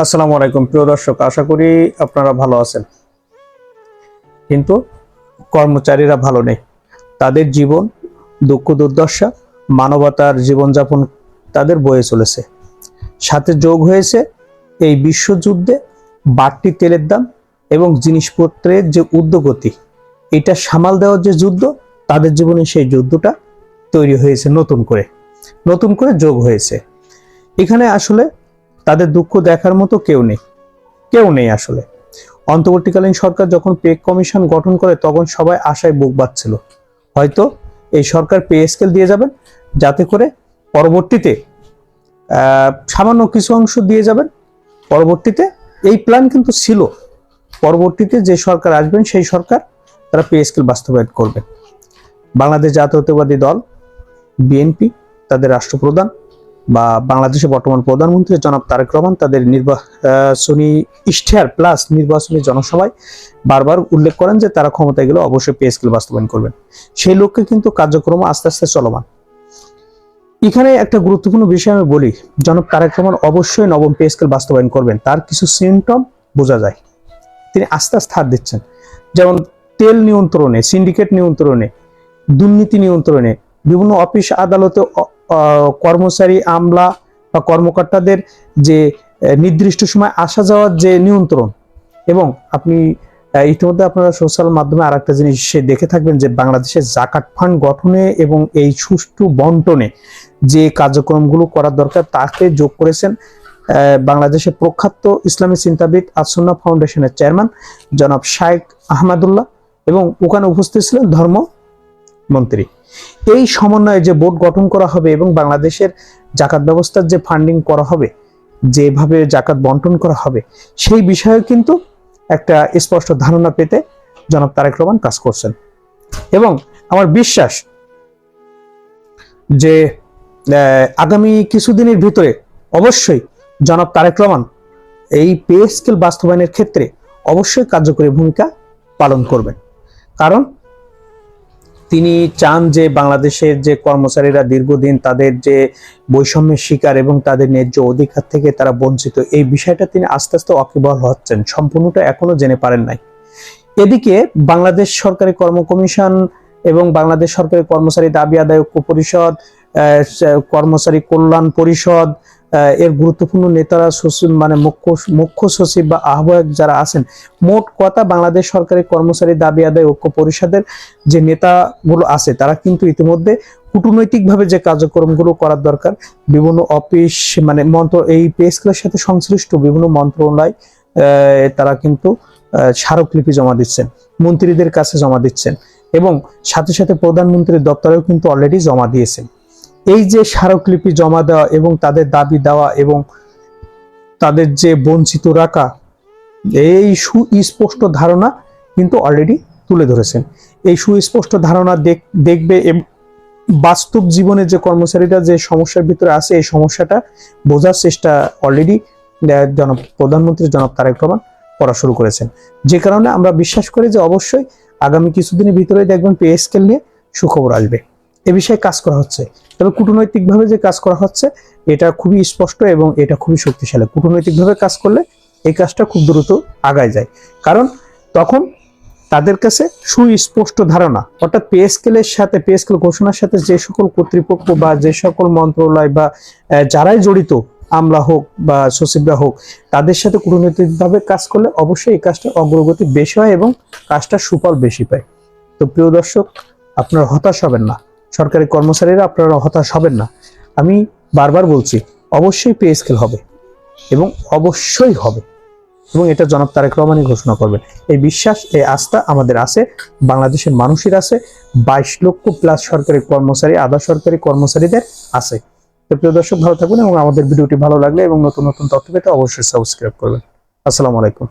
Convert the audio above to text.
আসসালামু আলাইকুম প্রিয় দর্শক, আশা করি আপনারা ভালো আছেন। কিন্তু কর্মচারীরা ভালো নেই। তাদের জীবন দুঃখ দুর্দশা, মানবতার জীবনযাপন তাদের বয়ে চলেছে। সাথে যোগ হয়েছে এই বিশ্বযুদ্ধে বাড়তি তেলের দাম এবং জিনিসপত্রের যে ঊর্ধ্বগতি, এটা সামাল দেওয়ার যে যুদ্ধ, তাদের জীবনে সেই যুদ্ধটা তৈরি হয়েছে নতুন করে যোগ হয়েছে। এখানে আসলে তাদের দুঃখ দেখার মতো কেউ নেই আসলে। অন্তর্বর্তীকালীন সরকার যখন পে কমিশন গঠন করে তখন সবাই আশায় বুক বাঁধছিল, হয়তো এই সরকার পে স্কেল দিয়ে যাবেন, যাতে করে পরবর্তীতে সামান্য কিছু অংশ দিয়ে যাবেন। পরবর্তীতে এই প্ল্যান কিন্তু ছিল, পরবর্তীতে যে সরকার আসবেন সেই সরকার তারা পে স্কেল বাস্তবায়ন করবে। বাংলাদেশ জাতীয়তাবাদী দল বিএনপি, তাদের রাষ্ট্রপ্রধান বা বাংলাদেশের বর্তমান প্রধানমন্ত্রী জনাব তারেক রহমান তাদের নির্বাচনী ইশতেহার প্লাস নির্বাচনী জনসভায় বারবার উল্লেখ করেন যে তারা ক্ষমতায় গেলে অবশ্যই পে স্কেল বাস্তবায়ন করবেন। সেই লক্ষ্যে কিন্তু কার্যক্রম আস্তে আস্তে চলমান। এখানে একটা গুরুত্বপূর্ণ বিষয় আমি বলি, জনাব তারেক রহমান অবশ্যই নবম পে স্কেল বাস্তবায়ন করবেন। তার কিছু সিমটম বোঝা যায়, তিনি আস্তে আস্তে হাত দিচ্ছেন। যেমন তেল নিয়ন্ত্রণে, সিন্ডিকেট নিয়ন্ত্রণে, দুর্নীতি নিয়ন্ত্রণে, বিভিন্ন অফিস আদালতে কর্মচারী আমলা বা কর্মকর্তাদের যে নির্দিষ্ট সময় আসা যাওয়ার যে নিয়ন্ত্রণ। এবং আপনি ইতিমধ্যে আপনারা সোশ্যাল মাধ্যমে আর একটা জিনিস দেখে থাকবেন যে বাংলাদেশের জাকাত ফান্ড গঠনে এবং এই সুষ্ঠু বন্টনে যে কার্যক্রমগুলো করার দরকার তাকে যোগ করেছেন বাংলাদেশের প্রখ্যাত ইসলামী চিন্তাবিদ আস-সুন্নাহ ফাউন্ডেশনের চেয়ারম্যান জনাব শাইখ আহমদুল্লাহ, এবং ওখানে উপস্থিত ছিলেন ধর্মমন্ত্রী। এই সমন্বয়ে যে বোর্ড গঠন করা হবে এবং বাংলাদেশের জাকাত ব্যবস্থার যে ফান্ডিং করা হবে, যেভাবে জাকাত বন্টন করা হবে, সেই বিষয়ে কিন্তু একটা স্পষ্ট ধারণা পেতে জনাব তারেক রহমান কাজ করছেন। এবং আমার বিশ্বাস যে আগামী কিছুদিনের ভিতরে অবশ্যই জনাব তারেক রহমান এই পে স্কেল বাস্তবায়নের ক্ষেত্রে অবশ্যই কার্যকরী ভূমিকা পালন করবেন। কারণ তিনি চান যে বাংলাদেশের যে কর্মচারীরা দীর্ঘদিন তাদের যে বৈষম্যের শিকার এবং তাদের ন্যায্য অধিকার থেকে তারা বঞ্চিত, এই বিষয়টা তিনি আস্তে আস্তে ওয়াকিবহাল হচ্ছেন, সম্পূর্ণটা এখনো জেনে পারেন নাই। এদিকে বাংলাদেশ সরকারি কর্ম কমিশন এবং বাংলাদেশ সরকারি কর্মচারী দাবি আদায় ঐক্য পরিষদ, কর্মচারী কল্যাণ পরিষদ এর গুরুত্বপূর্ণ নেতারা, মানে মুখ্য সচিব বা আহ্বায়ক যারা আছেন, মোট কথা বাংলাদেশ সরকারি কর্মচারী দাবি আদায় ঐক্য পরিষদের যে নেতাগুলো আছে তারা কিন্তু ইতিমধ্যে কূটনৈতিকভাবে যে কার্যক্রমগুলো করার দরকার, বিভিন্ন অফিস মানে এই পে স্কেলের সাথে সংশ্লিষ্ট বিভিন্ন মন্ত্রণালয় তারা কিন্তু স্মারকলিপি জমা দিচ্ছেন, মন্ত্রীদের কাছে জমা দিচ্ছেন, এবং সাথে সাথে প্রধানমন্ত্রীর দপ্তরেও কিন্তু অলরেডি জমা দিয়েছেন। এই যে স্মারকলিপি জমা দেওয়া এবং তাদের দাবি দেওয়া এবং তাদের যে বঞ্চিত রাখা, এই সুস্পষ্ট ধারণা কিন্তু অলরেডি তুলে ধরেছেন। এই সুস্পষ্ট ধারণা দেখবে বাস্তব জীবনে যে কর্মচারীরা যে সমস্যার ভিতরে আছে, এই সমস্যাটা বোঝার চেষ্টা অলরেডি প্রধানমন্ত্রী জনাব তারেক রহমান করা শুরু করেছেন। যে কারণে আমরা বিশ্বাস করি যে অবশ্যই আগামী কিছুদিনের ভিতরে দেখবেন পে স্কেল নিয়ে সুখবর আসবে। এ বিষয়ে কাজ করা হচ্ছে, তবে কূটনৈতিকভাবে যে কাজ করা হচ্ছে এটা খুবই স্পষ্ট এবং এটা খুবই শক্তিশালী। কূটনৈতিকভাবে কাজ করলে এই কাজটা খুব দ্রুত আগায় যায়, কারণ তখন তাদের কাছে সুস্পষ্ট ধারণা, অর্থাৎ পে স্কেলের সাথে, পে স্কেল ঘোষণার সাথে যে সকল কর্তৃপক্ষ বা যে সকল মন্ত্রণালয় বা যারাই জড়িত, আমলা হোক বা সচিবরা হোক, তাদের সাথে কূটনৈতিকভাবে কাজ করলে অবশ্যই এই কাজটার অগ্রগতি বেশি হয় এবং কাজটা সুফল বেশি পায়। তো প্রিয় দর্শক, আপনারা হতাশ হবেন না, সরকারি কর্মচারীরা আপনারা হতাশ হবেন না। আমি বারবার বলছি অবশ্যই পে স্কেল হবে এবং অবশ্যই হবে, এবং এটা জনাব তারেক রহমানই ঘোষণা করবেন। এই বিশ্বাস, এই আস্থা আমাদের আছে, বাংলাদেশের মানুষের আছে, 22 লক্ষ প্লাস সরকারি কর্মচারী, আধা সরকারি কর্মচারীদের আছে। তো প্রিয় দর্শক, ভালো থাকবেন এবং আমাদের ভিডিওটি ভালো লাগলে এবং নতুন নতুন তথ্য পেতে অবশ্যই সাবস্ক্রাইব করবেন। আসসালামু আলাইকুম।